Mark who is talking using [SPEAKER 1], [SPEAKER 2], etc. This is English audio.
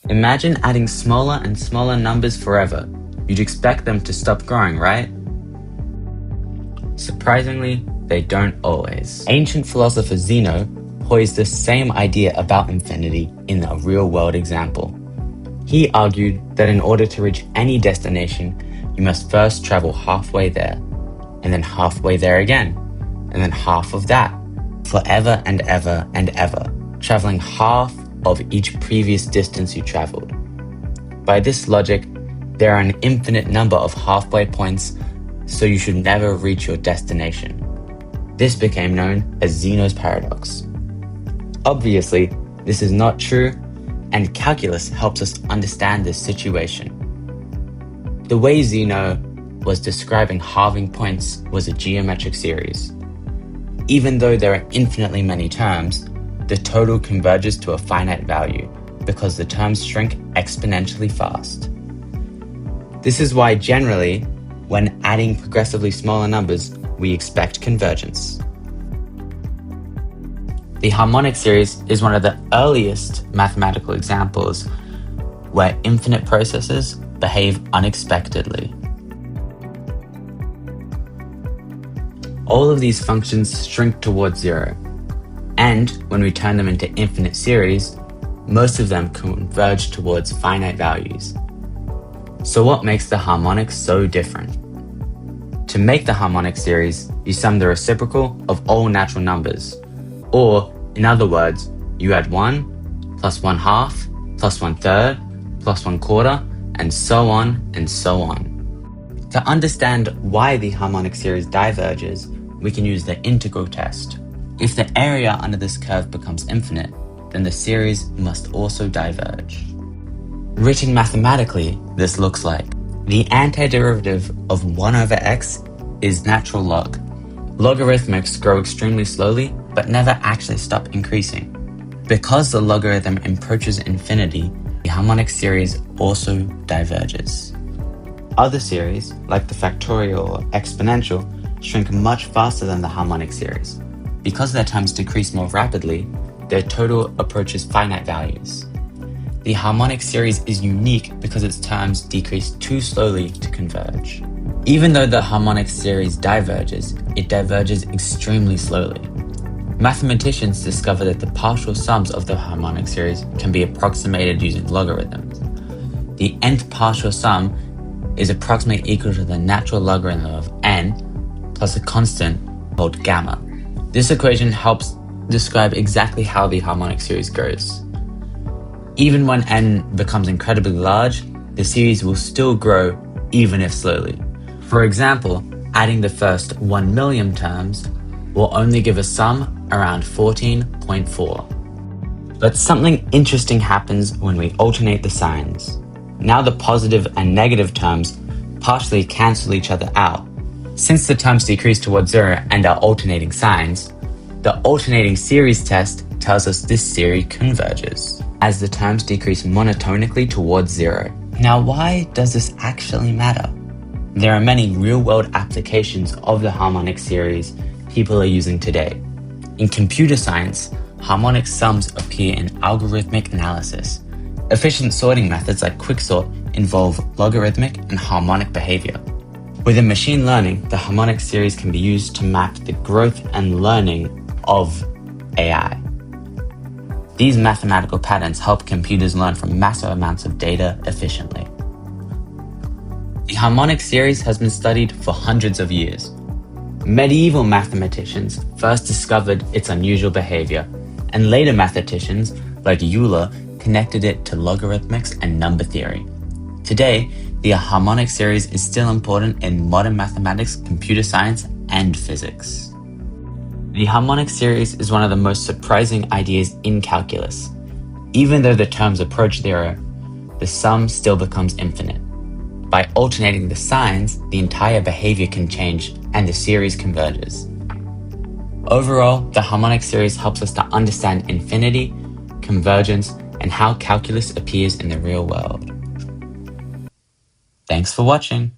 [SPEAKER 1] Imagine adding smaller and smaller numbers forever. You'd expect them to stop growing, right? Surprisingly, they don't always. Ancient philosopher Zeno posed the same idea about infinity in a real-world example. He argued that in order to reach any destination, you must first travel halfway there, and then halfway there again, and then half of that, forever and ever and ever, traveling half of each previous distance you traveled. By this logic, there are an infinite number of halfway points, so you should never reach your destination. This became known as Zeno's paradox. Obviously, this is not true, and calculus helps us understand this situation. The way Zeno was describing halving points was a geometric series. Even though there are infinitely many terms, the total converges to a finite value because the terms shrink exponentially fast. This is why generally, when adding progressively smaller numbers, we expect convergence. The harmonic series is one of the earliest mathematical examples where infinite processes behave unexpectedly. All of these functions shrink towards zero, and when we turn them into infinite series, most of them converge towards finite values. So what makes the harmonic so different? To make the harmonic series, you sum the reciprocal of all natural numbers, or in other words, you add 1 plus 1/2 plus 1/3 plus 1/4 and so on and so on. To understand why the harmonic series diverges, we can use the integral test. If the area under this curve becomes infinite, then the series must also diverge. Written mathematically, this looks like the antiderivative of 1 over x is natural log. Logarithmics grow extremely slowly, but never actually stop increasing. Because the logarithm approaches infinity, the harmonic series also diverges. Other series, like the factorial or exponential, shrink much faster than the harmonic series. Because their terms decrease more rapidly, their total approaches finite values. The harmonic series is unique because its terms decrease too slowly to converge. Even though the harmonic series diverges, it diverges extremely slowly. Mathematicians discovered that the partial sums of the harmonic series can be approximated using logarithms. The nth partial sum is approximately equal to the natural logarithm of n plus a constant called gamma. This equation helps describe exactly how the harmonic series goes. Even when n becomes incredibly large, the series will still grow even if slowly. For example, adding the first 1 million terms will only give a sum around 14.4. But something interesting happens when we alternate the signs. Now the positive and negative terms partially cancel each other out. Since the terms decrease towards zero and are alternating signs, the alternating series test tells us this series converges, as the terms decrease monotonically towards zero. Now why does this actually matter? There are many real-world applications of the harmonic series people are using today. In computer science, harmonic sums appear in algorithmic analysis. Efficient sorting methods like quicksort involve logarithmic and harmonic behavior. Within machine learning, the harmonic series can be used to map the growth and learning of AI. These mathematical patterns help computers learn from massive amounts of data efficiently. The harmonic series has been studied for hundreds of years. Medieval mathematicians first discovered its unusual behavior, and later mathematicians, like Euler, connected it to logarithmics and number theory. Today, the harmonic series is still important in modern mathematics, computer science, and physics. The harmonic series is one of the most surprising ideas in calculus. Even though the terms approach zero, the sum still becomes infinite. By alternating the signs, the entire behavior can change and the series converges. Overall, the harmonic series helps us to understand infinity, convergence, and how calculus appears in the real world. Thanks for watching.